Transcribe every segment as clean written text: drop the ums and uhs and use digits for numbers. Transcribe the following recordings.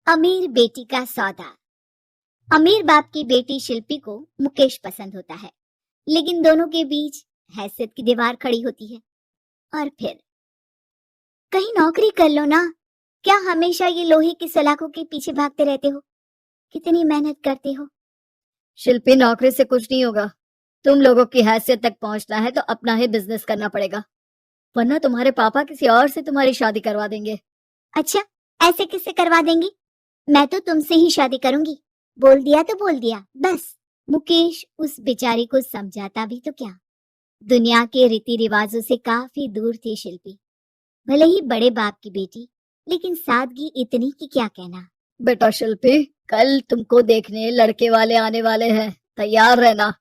अमीर बेटी का सौदा। अमीर बाप की बेटी शिल्पी को मुकेश पसंद होता है, लेकिन दोनों के बीच हैसियत की दीवार खड़ी होती है। और फिर कहीं नौकरी कर लो ना, क्या हमेशा ये लोहे की सलाखों के पीछे भागते रहते हो? कितनी मेहनत करते हो। शिल्पी, नौकरी से कुछ नहीं होगा। तुम लोगों की हैसियत तक पहुंचना है तो अपना ही बिजनेस करना पड़ेगा, वरना तुम्हारे पापा किसी और से तुम्हारी शादी करवा देंगे। अच्छा, ऐसे किससे करवा देंगे? मैं तो तुमसे ही शादी करूंगी। बोल दिया तो बोल दिया, बस। मुकेश उस बेचारी को समझाता भी तो क्या। दुनिया के रीति रिवाजों से काफी दूर थी शिल्पी। भले ही बड़े बाप की बेटी, लेकिन सादगी इतनी कि क्या कहना। बेटा शिल्पी, कल तुमको देखने लड़के वाले आने वाले हैं, तैयार रहना।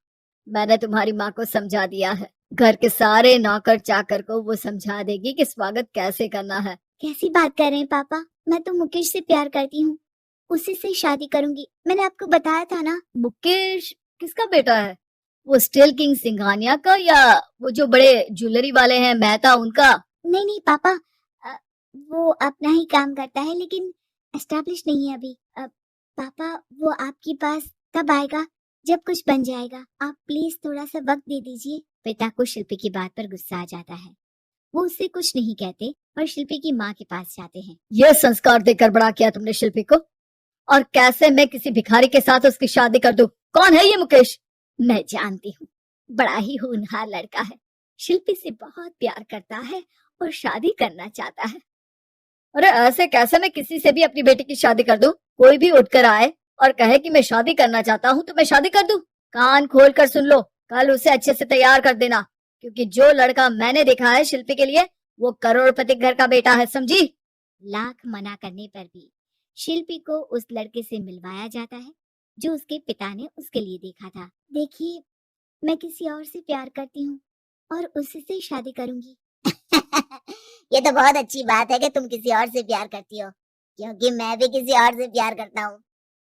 मैंने तुम्हारी माँ को समझा दिया है, घर के सारे नौकर चाकर को वो समझा देगी कि स्वागत कैसे करना है। कैसी बात कर रहे हैं पापा? मैं तो मुकेश से प्यार करती हूँ, उसी से शादी करूंगी। मैंने आपको बताया था ना। मुकेश किसका बेटा है? वो स्टील किंग सिंघानिया का, या वो जो बड़े ज्वेलरी वाले हैं मेहता, उनका? नहीं नहीं पापा, वो अपना ही काम करता है, लेकिन एस्टेब्लिश नहीं है अभी। पापा, वो आपके पास कब आएगा? जब कुछ बन जाएगा। आप प्लीज थोड़ा सा वक्त दे दीजिए। पिता को शिल्पी की बात पर गुस्सा आ जाता है। वो उससे कुछ नहीं कहते और शिल्पी की माँ के पास जाते हैं। ये संस्कार देकर बड़ा किया तुमने शिल्पी को, और कैसे मैं किसी भिखारी के साथ उसकी शादी कर दूं? कौन है ये मुकेश? मैं जानती हूँ, बड़ा ही होनहार लड़का है। शिल्पी से बहुत प्यार करता है और शादी करना चाहता है। अरे ऐसे कैसे मैं किसी से भी अपनी बेटी की शादी कर दूं? कोई भी उठकर आए और कहे कि मैं शादी करना चाहता हूँ तो मैं शादी कर दूं? कान खोल कर सुन लो, कल उसे अच्छे से तैयार कर देना, क्योंकि जो लड़का मैंने देखा है शिल्पी के लिए, वो करोड़पति घर का बेटा है, समझी? लाख मना करने पर भी शिल्पी को उस लड़के से मिलवाया जाता है जो उसके पिता ने उसके लिए देखा था। देखिए, मैं किसी और से प्यार करती हूँ और उसी से शादी करूंगी। ये तो बहुत अच्छी बात है कि तुम किसी और से प्यार करती हो, क्योंकि मैं भी किसी और से प्यार करता हूँ।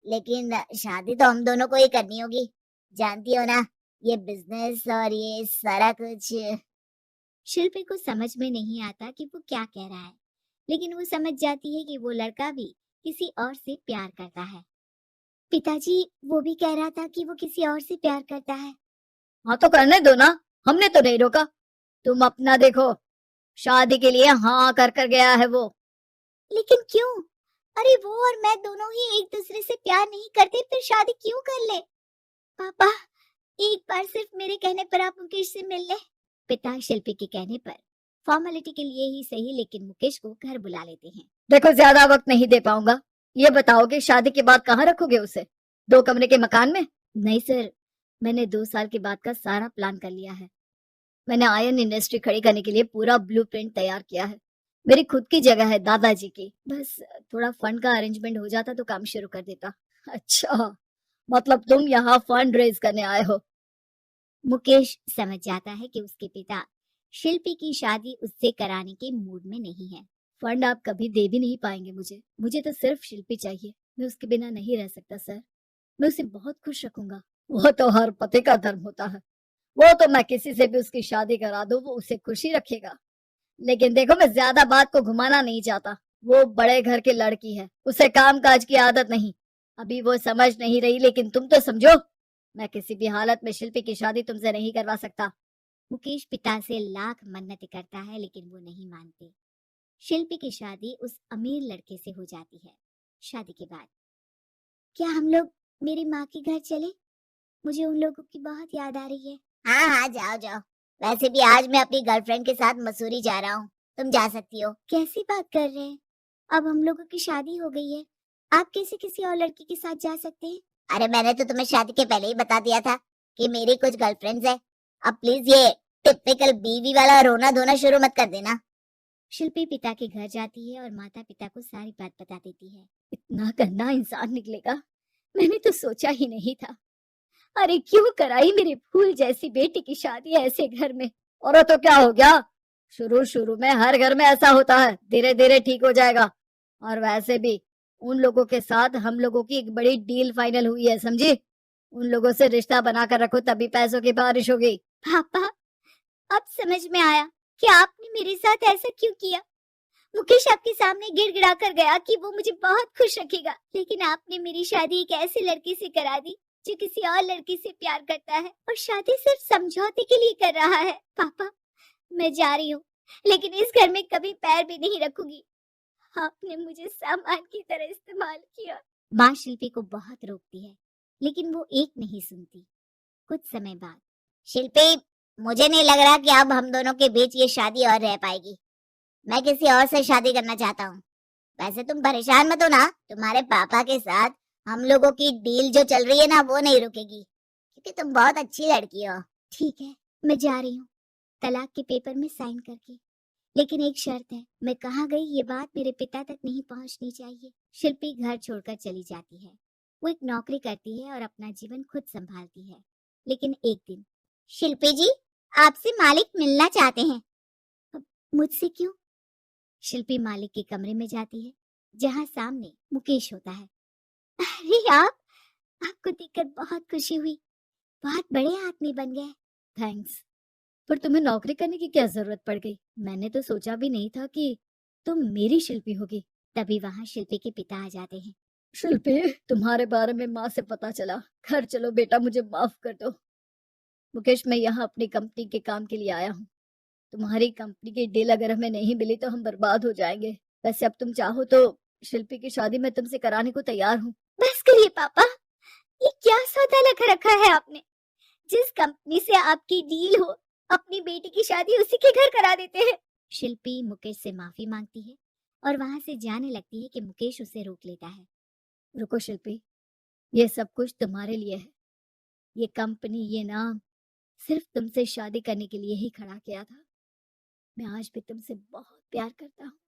लेकिन शादी तो हम दोनों को ही करनी होगी। जानती हो ना, ये बिजनेस और ये सारा कुछ। शिल्पी को समझ में नहीं आता कि वो क्या कह रहा है, लेकिन वो समझ जाती है कि वो लड़का भी किसी और से प्यार करता है। पिताजी, वो भी कह रहा था कि वो किसी और से प्यार करता है। हाँ तो करने दो ना, हमने तो नहीं रोका। तुम अपना देखो, शादी के लिए हाँ कर गया है वो। लेकिन क्यों? अरे वो और मैं दोनों ही एक दूसरे से प्यार नहीं करते, फिर शादी क्यों कर ले? पापा, एक बार सिर्फ मेरे कहने पर आप मुकेश से मिल ले। पिता शिल्पी के कहने पर फॉर्मेलिटी के लिए ही सही, लेकिन मुकेश को घर बुला लेते हैं। देखो, ज्यादा वक्त नहीं दे पाऊंगा। ये बताओ कि शादी के बाद कहाँ रखोगे उसे? 2 कमरे के मकान में? नहीं सर, मैंने 2 साल के बाद का सारा प्लान कर लिया है। मैंने आयरन इंडस्ट्री खड़ी करने के लिए पूरा ब्लूप्रिंट तैयार किया है। मेरी खुद की जगह है दादाजी की, बस थोड़ा फंड का अरेंजमेंट हो जाता तो काम शुरू कर देता। अच्छा, मतलब तुम यहाँ फंड रेज करने आए हो? मुकेश समझ जाता है कि उसके पिता शिल्पी की शादी उससे कराने के मूड में नहीं है। फंड आप कभी दे भी नहीं पाएंगे मुझे तो सिर्फ शिल्पी चाहिए। मैं उसके बिना नहीं रह सकता सर, मैं उसे बहुत खुश रखूंगा। वो तो हर पति का धर्म होता है। वो तो मैं किसी से भी उसकी शादी करा दूं, वो उसे खुशी रखेगा। लेकिन देखो, मैं ज्यादा बात को घुमाना नहीं चाहता। वो बड़े घर की लड़की है, उसे काम काज की आदत नहीं। अभी वो समझ नहीं रही, लेकिन तुम तो समझो। मैं किसी भी हालत में शिल्पी की शादी तुमसे नहीं करवा सकता। मुकेश पिता से लाख मन्नतें करता है, लेकिन वो नहीं मानते। शिल्पी की शादी उस अमीर लड़के से हो जाती है। शादी के बाद क्या हम लोग मेरी माँ के घर चले? मुझे उन लोगों की बहुत याद आ रही है। हाँ हाँ, जाओ जाओ। वैसे भी आज मैं अपनी गर्लफ्रेंड के साथ मसूरी जा रहा हूँ, तुम जा सकती हो। कैसी बात कर रहे हैं? अब हम लोगों की शादी हो गई है, आप कैसे किसी और लड़की के साथ जा सकते हैं? अरे मैंने तो तुम्हें शादी के पहले ही बता दिया था कि मेरी कुछ गर्लफ्रेंड्स है। अब प्लीज ये टिपिकल बीवी वाला रोना धोना शुरू मत कर देना। शिल्पी पिता के घर जाती है और माता पिता को सारी बात बता देती है। इतना गंदा इंसान निकलेगा, मैंने तो सोचा ही नहीं था। अरे क्यों कराई मेरी फूल जैसी बेटी की शादी ऐसे घर में? और तो क्या हो गया, शुरू शुरू में हर घर में ऐसा होता है, धीरे धीरे ठीक हो जाएगा। और वैसे भी उन लोगों के साथ हम लोगों की एक बड़ी डील फाइनल हुई है, समझी? उन लोगों से रिश्ता बनाकर रखो, तभी पैसों की बारिश होगी। पापा, अब समझ में आया कि आपने मेरे साथ ऐसा क्यों किया। मुकेश आपके सामने गिड़गिड़ा कर गया कि वो मुझे बहुत खुश रखेगा, लेकिन आपने मेरी शादी एक ऐसे लड़के से करा दी जो किसी और लड़की से प्यार करता है और शादी सिर्फ समझौते के लिए कर रहा है। पापा, मैं जा रही हूँ, लेकिन इस घर में कभी पैर भी नहीं रखूंगी। आपने मुझे सामान की तरह इस्तेमाल किया। माँ शिल्पी को बहुत रोकती है, लेकिन वो एक नहीं सुनती। कुछ समय बाद, शिल्पी, मुझे नहीं लग रहा कि अब हम दोनों के बीच ये शादी और रह पाएगी। मैं किसी और से शादी करना चाहता हूँ। वैसे तुम परेशान मत हो ना, तुम्हारे पापा के साथ हम लोगों की डील जो चल रही है ना, वो नहीं रुकेगी, क्योंकि तुम बहुत अच्छी लड़की हो। ठीक है, मैं जा रही हूँ, तलाक के पेपर में साइन करके। लेकिन एक शर्त है, मैं कहाँ गई ये बात मेरे पिता तक नहीं पहुँचनी चाहिए। शिल्पी घर छोड़कर चली जाती है। वो एक नौकरी करती है और अपना जीवन खुद संभालती है। लेकिन एक दिन, शिल्पी जी, आपसे मालिक मिलना चाहते हैं। मुझसे क्यों? शिल्पी मालिक के कमरे में जाती है, जहाँ सामने मुकेश होता है। अरे आपको देखकर बहुत खुशी हुई, बहुत बड़े आदमी बन गए। थैंक्स, पर तुम्हें नौकरी करने की क्या जरूरत पड़ गई? मैंने तो सोचा भी नहीं था कि तुम मेरी शिल्पी होगी। तभी वहाँ शिल्पी के पिता आ जाते हैं। शिल्पी, तुम्हारे बारे में माँ से पता चला। घर चलो बेटा, मुझे माफ कर दो। मुकेश, मैं यहाँ अपनी कंपनी के काम के लिए आया हूँ। तुम्हारी कंपनी की डील अगर हमें नहीं मिली तो हम बर्बाद हो जाएंगे। वैसे अब तुम चाहो तो शिल्पी की शादी मैं तुमसे कराने को तैयार हूँ। बस करिए पापा, ये क्या सौदा लगा रखा है आपने? जिस कंपनी से आपकी डील हो, अपनी बेटी की शादी उसी के घर करा देते हैं। शिल्पी मुकेश से माफी मांगती है और वहां से जाने लगती है कि मुकेश उसे रोक लेता है। रुको शिल्पी, ये सब कुछ तुम्हारे लिए है। ये कंपनी, ये नाम सिर्फ तुमसे शादी करने के लिए ही खड़ा किया था। मैं आज भी तुमसे बहुत प्यार करता हूँ।